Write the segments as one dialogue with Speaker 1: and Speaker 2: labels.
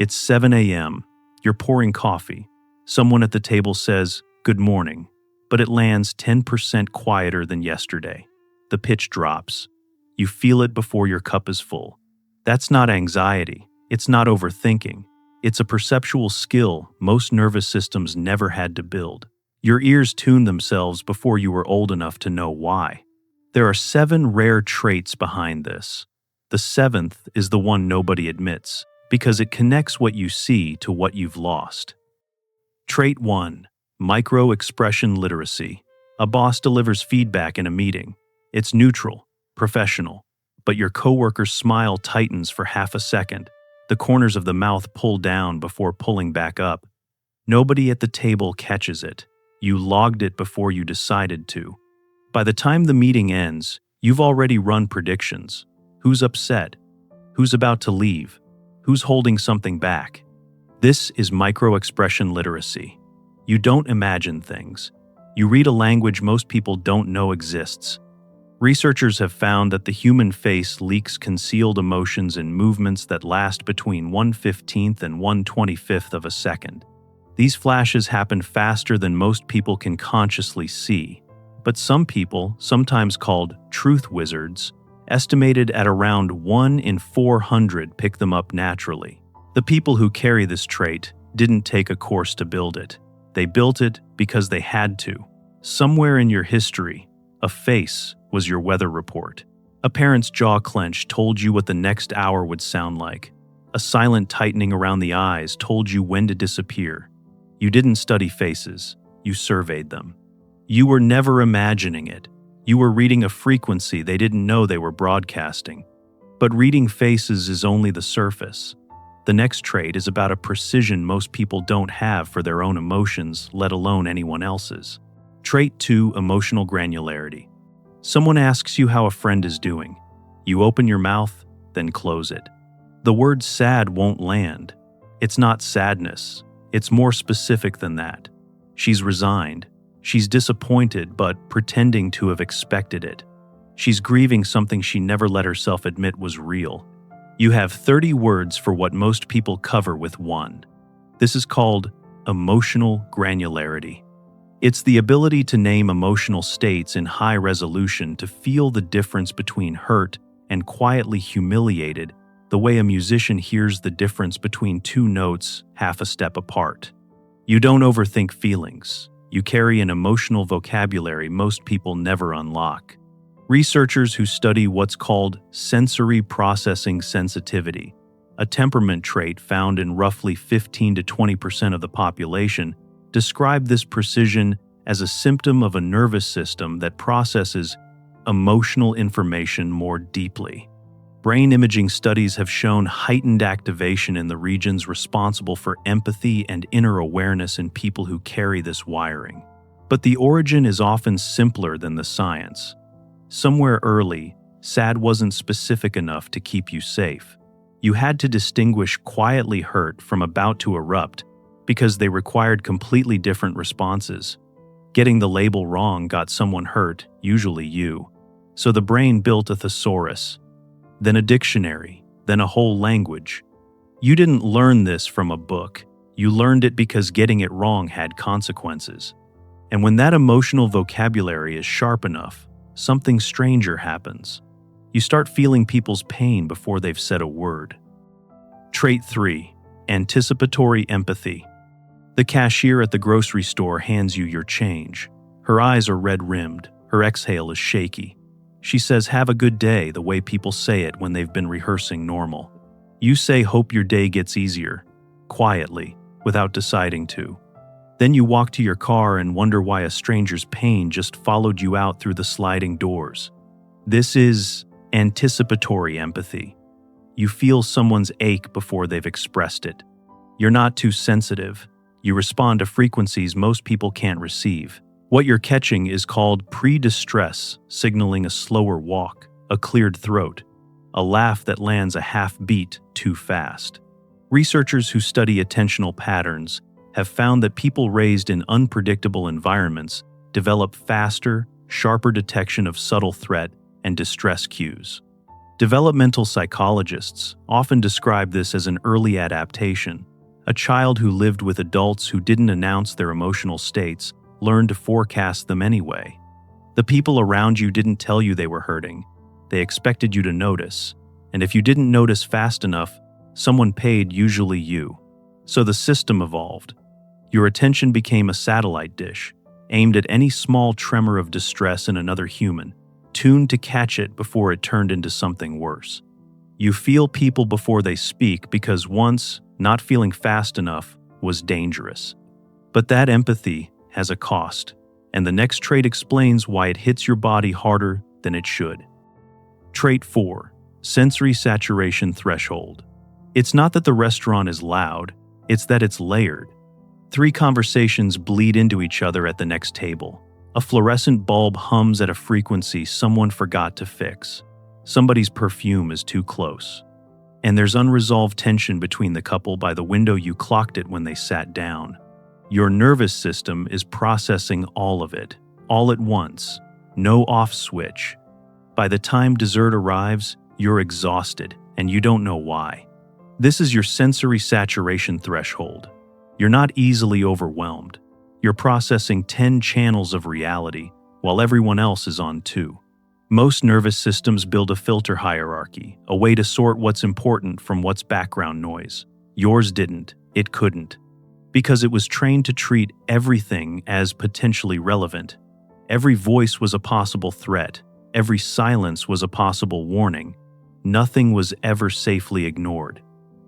Speaker 1: It's 7 a.m. You're pouring coffee. Someone at the table says, "Good morning," but it lands 10% quieter than yesterday. The pitch drops. You feel it before your cup is full. That's not anxiety. It's not overthinking. It's a perceptual skill most nervous systems never had to build. Your ears tuned themselves before you were old enough to know why. There are 7 rare traits behind this. The 7th is the one nobody admits, because it connects what you see to what you've lost. Trait 1. Microexpression literacy. A boss delivers feedback in a meeting. It's neutral, professional, but your coworker's smile tightens for half a second. The corners of the mouth pull down before pulling back up. Nobody at the table catches it. You logged it before you decided to. By the time the meeting ends, you've already run predictions. Who's upset? Who's about to leave? Who's holding something back? This is microexpression literacy. You don't imagine things. You read a language most people don't know exists. Researchers have found that the human face leaks concealed emotions in movements that last between 1/15th and 1/25th of a second. These flashes happen faster than most people can consciously see, but some people, sometimes called truth wizards, estimated at around 1 in 400 pick them up naturally. The people who carry this trait didn't take a course to build it. They built it because they had to. Somewhere in your history, a face was your weather report. A parent's jaw clench told you what the next hour would sound like. A silent tightening around the eyes told you when to disappear. You didn't study faces, you surveyed them. You were never imagining it. You were reading a frequency they didn't know they were broadcasting. But reading faces is only the surface. The next trait is about a precision most people don't have for their own emotions, let alone anyone else's. Trait 2. Emotional granularity. Someone asks you how a friend is doing. You open your mouth, then close it. The word sad won't land. It's not sadness. It's more specific than that. She's resigned. She's disappointed, but pretending to have expected it. She's grieving something she never let herself admit was real. You have 30 words for what most people cover with 1. This is called emotional granularity. It's the ability to name emotional states in high resolution, to feel the difference between hurt and quietly humiliated, the way a musician hears the difference between 2 notes half a step apart. You don't overthink feelings. You carry an emotional vocabulary most people never unlock. Researchers who study what's called sensory processing sensitivity, a temperament trait found in roughly 15 to 20% of the population, describe this precision as a symptom of a nervous system that processes emotional information more deeply. Brain imaging studies have shown heightened activation in the regions responsible for empathy and inner awareness in people who carry this wiring. But the origin is often simpler than the science. Somewhere early, sad wasn't specific enough to keep you safe. You had to distinguish quietly hurt from about to erupt because they required completely different responses. Getting the label wrong got someone hurt, usually you. So the brain built a thesaurus, then a dictionary, then a whole language. You didn't learn this from a book. You learned it because getting it wrong had consequences. And when that emotional vocabulary is sharp enough, something stranger happens. You start feeling people's pain before they've said a word. Trait 3. Anticipatory empathy. The cashier at the grocery store hands you your change. Her eyes are red-rimmed. Her exhale is shaky. She says, "Have a good day," the way people say it when they've been rehearsing normal. You say, "Hope your day gets easier," quietly, without deciding to. Then you walk to your car and wonder why a stranger's pain just followed you out through the sliding doors. This is anticipatory empathy. You feel someone's ache before they've expressed it. You're not too sensitive. You respond to frequencies most people can't receive. What you're catching is called pre-distress, signaling a slower walk, a cleared throat, a laugh that lands a half beat too fast. Researchers who study attentional patterns have found that people raised in unpredictable environments develop faster, sharper detection of subtle threat and distress cues. Developmental psychologists often describe this as an early adaptation. A child who lived with adults who didn't announce their emotional states learned to forecast them anyway. The people around you didn't tell you they were hurting. They expected you to notice. And if you didn't notice fast enough, someone paid, usually you. So the system evolved. Your attention became a satellite dish, aimed at any small tremor of distress in another human, tuned to catch it before it turned into something worse. You feel people before they speak because once, not feeling fast enough was dangerous. But that empathy has a cost, and the next trait explains why it hits your body harder than it should. Trait 4. Sensory saturation threshold. It's not that the restaurant is loud, it's that it's layered. 3 conversations bleed into each other at the next table. A fluorescent bulb hums at a frequency someone forgot to fix. Somebody's perfume is too close. And there's unresolved tension between the couple by the window you clocked it when they sat down. Your nervous system is processing all of it, all at once. No off switch. By the time dessert arrives, you're exhausted, and you don't know why. This is your sensory saturation threshold. You're not easily overwhelmed. You're processing 10 channels of reality, while everyone else is on 2. Most nervous systems build a filter hierarchy, a way to sort what's important from what's background noise. Yours didn't. It couldn't. Because it was trained to treat everything as potentially relevant. Every voice was a possible threat. Every silence was a possible warning. Nothing was ever safely ignored.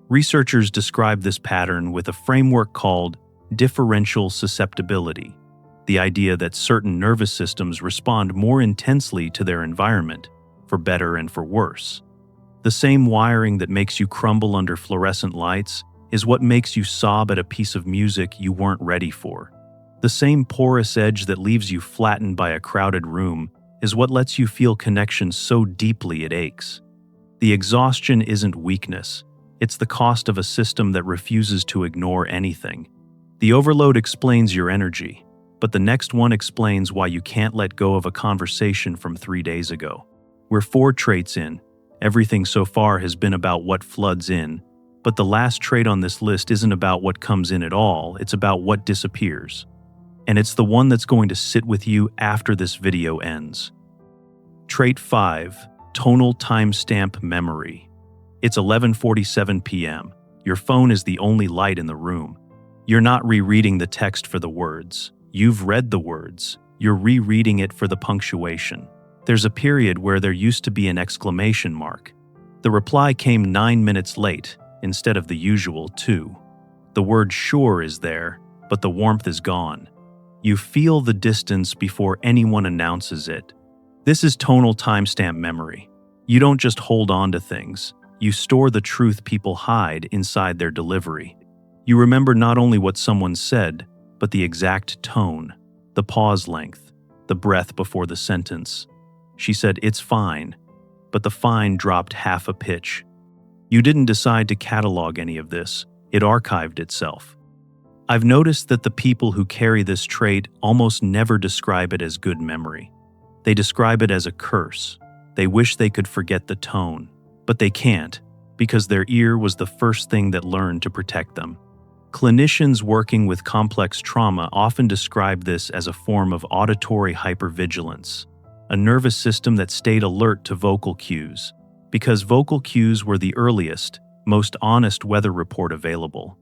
Speaker 1: Researchers describe this pattern with a framework called differential susceptibility, the idea that certain nervous systems respond more intensely to their environment, for better and for worse. The same wiring that makes you crumble under fluorescent lights is what makes you sob at a piece of music you weren't ready for. The same porous edge that leaves you flattened by a crowded room is what lets you feel connection so deeply it aches. The exhaustion isn't weakness. It's the cost of a system that refuses to ignore anything. The overload explains your energy, but the next one explains why you can't let go of a conversation from 3 days ago. We're 4 traits in. Everything so far has been about what floods in, but the last trait on this list isn't about what comes in at all, it's about what disappears. And it's the one that's going to sit with you after this video ends. Trait 5. Tonal timestamp memory. It's 11:47 p.m. Your phone is the only light in the room. You're not rereading the text for the words. You've read the words. You're rereading it for the punctuation. There's a period where there used to be an exclamation mark. The reply came 9 minutes late, instead of the usual 2. The word sure is there, but the warmth is gone. You feel the distance before anyone announces it. This is tonal timestamp memory. You don't just hold on to things. You store the truth people hide inside their delivery. You remember not only what someone said, but the exact tone, the pause length, the breath before the sentence. She said, "It's fine," but the fine dropped half a pitch. You didn't decide to catalog any of this. It archived itself. I've noticed that the people who carry this trait almost never describe it as good memory. They describe it as a curse. They wish they could forget the tone, but they can't, because their ear was the first thing that learned to protect them. Clinicians working with complex trauma often describe this as a form of auditory hypervigilance, a nervous system that stayed alert to vocal cues, because vocal cues were the earliest, most honest weather report available.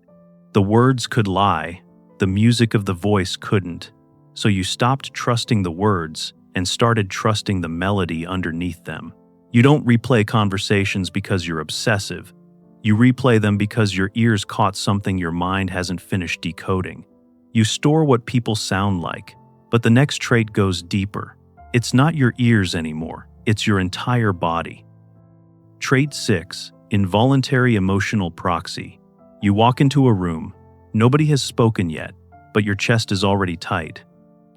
Speaker 1: The words could lie, the music of the voice couldn't, so you stopped trusting the words and started trusting the melody underneath them. You don't replay conversations because you're obsessive. You replay them because your ears caught something your mind hasn't finished decoding. You store what people sound like, but the next trait goes deeper. It's not your ears anymore, it's your entire body. Trait 6. Involuntary Emotional Proxy. You walk into a room. Nobody has spoken yet, but your chest is already tight.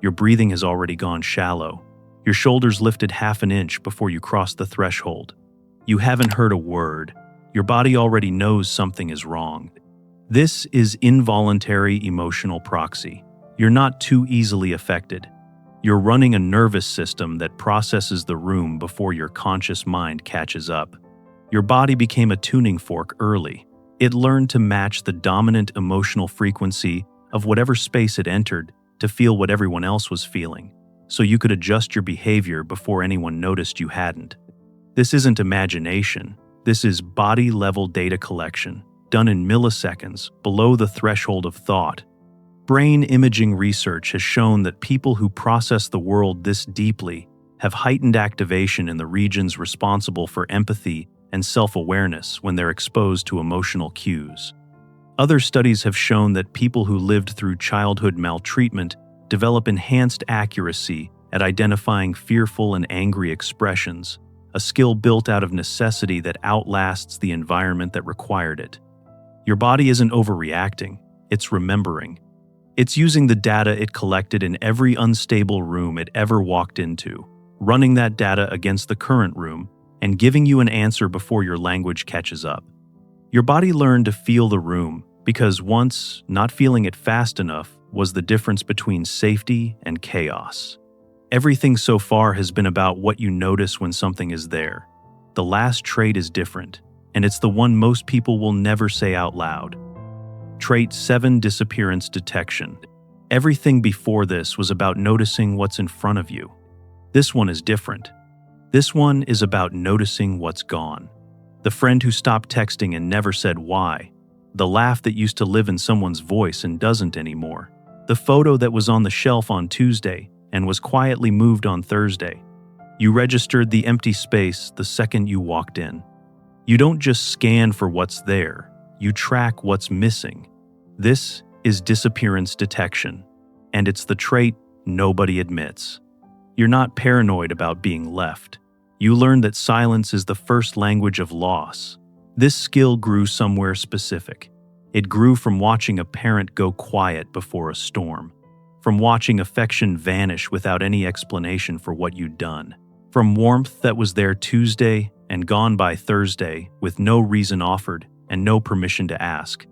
Speaker 1: Your breathing has already gone shallow. Your shoulders lifted half an inch before you cross the threshold. You haven't heard a word. Your body already knows something is wrong. This is involuntary emotional proxy. You're not too easily affected. You're running a nervous system that processes the room before your conscious mind catches up. Your body became a tuning fork early. It learned to match the dominant emotional frequency of whatever space it entered to feel what everyone else was feeling, so you could adjust your behavior before anyone noticed you hadn't. This isn't imagination. This is body-level data collection, done in milliseconds, below the threshold of thought. Brain imaging research has shown that people who process the world this deeply have heightened activation in the regions responsible for empathy and self-awareness when they're exposed to emotional cues. Other studies have shown that people who lived through childhood maltreatment develop enhanced accuracy at identifying fearful and angry expressions, a skill built out of necessity that outlasts the environment that required it. Your body isn't overreacting, it's remembering. It's using the data it collected in every unstable room it ever walked into, running that data against the current room, and giving you an answer before your language catches up. Your body learned to feel the room because once, not feeling it fast enough was the difference between safety and chaos. Everything so far has been about what you notice when something is there. The last trait is different, and it's the one most people will never say out loud. Trait 7: Disappearance detection. Everything before this was about noticing what's in front of you. This one is different. This one is about noticing what's gone. The friend who stopped texting and never said why. The laugh that used to live in someone's voice and doesn't anymore. The photo that was on the shelf on Tuesday and was quietly moved on Thursday. You registered the empty space the second you walked in. You don't just scan for what's there, you track what's missing. This is disappearance detection, and it's the trait nobody admits. You're not paranoid about being left. You learn that silence is the first language of loss. This skill grew somewhere specific. It grew from watching a parent go quiet before a storm, from watching affection vanish without any explanation for what you'd done, from warmth that was there Tuesday and gone by Thursday with no reason offered and no permission to ask.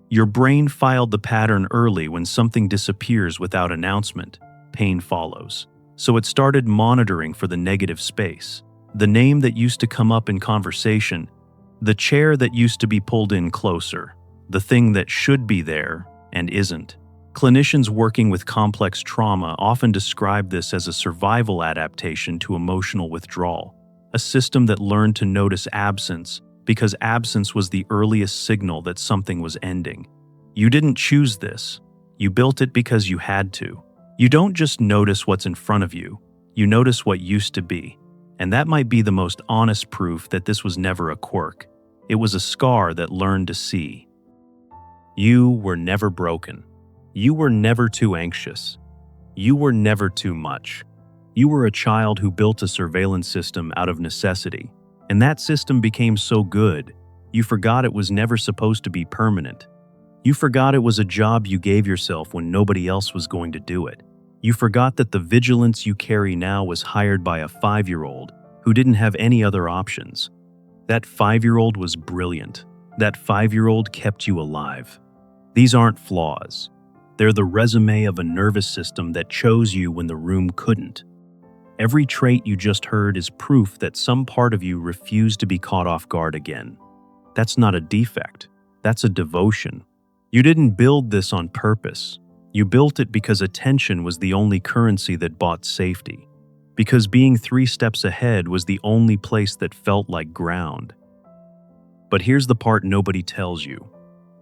Speaker 1: Your brain filed the pattern early. When something disappears without announcement, pain follows. So it started monitoring for the negative space, the name that used to come up in conversation, the chair that used to be pulled in closer, the thing that should be there and isn't. Clinicians working with complex trauma often describe this as a survival adaptation to emotional withdrawal, a system that learned to notice absence because absence was the earliest signal that something was ending. You didn't choose this. You built it because you had to. You don't just notice what's in front of you, you notice what used to be. And that might be the most honest proof that this was never a quirk. It was a scar that learned to see. You were never broken. You were never too anxious. You were never too much. You were a child who built a surveillance system out of necessity. And that system became so good, you forgot it was never supposed to be permanent. You forgot it was a job you gave yourself when nobody else was going to do it. You forgot that the vigilance you carry now was hired by a 5-year-old who didn't have any other options. That 5-year-old was brilliant. That 5-year-old kept you alive. These aren't flaws. They're the resume of a nervous system that chose you when the room couldn't. Every trait you just heard is proof that some part of you refused to be caught off guard again. That's not a defect. That's a devotion. You didn't build this on purpose. You built it because attention was the only currency that bought safety. Because being 3 steps ahead was the only place that felt like ground. But here's the part nobody tells you.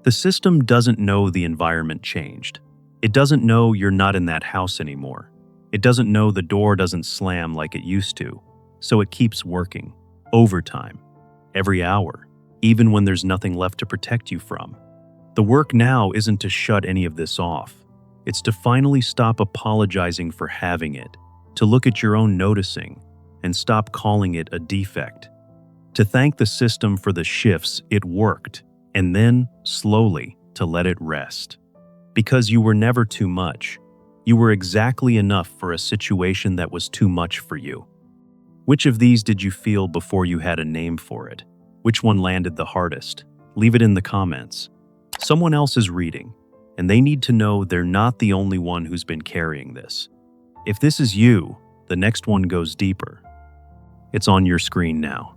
Speaker 1: The system doesn't know the environment changed. It doesn't know you're not in that house anymore. It doesn't know the door doesn't slam like it used to. So it keeps working, overtime, every hour, even when there's nothing left to protect you from. The work now isn't to shut any of this off. It's to finally stop apologizing for having it, to look at your own noticing, and stop calling it a defect. To thank the system for the shifts it worked, and then, slowly, to let it rest. Because you were never too much. You were exactly enough for a situation that was too much for you. Which of these did you feel before you had a name for it? Which one landed the hardest? Leave it in the comments. Someone else is reading, and they need to know they're not the only one who's been carrying this. If this is you, the next one goes deeper. It's on your screen now.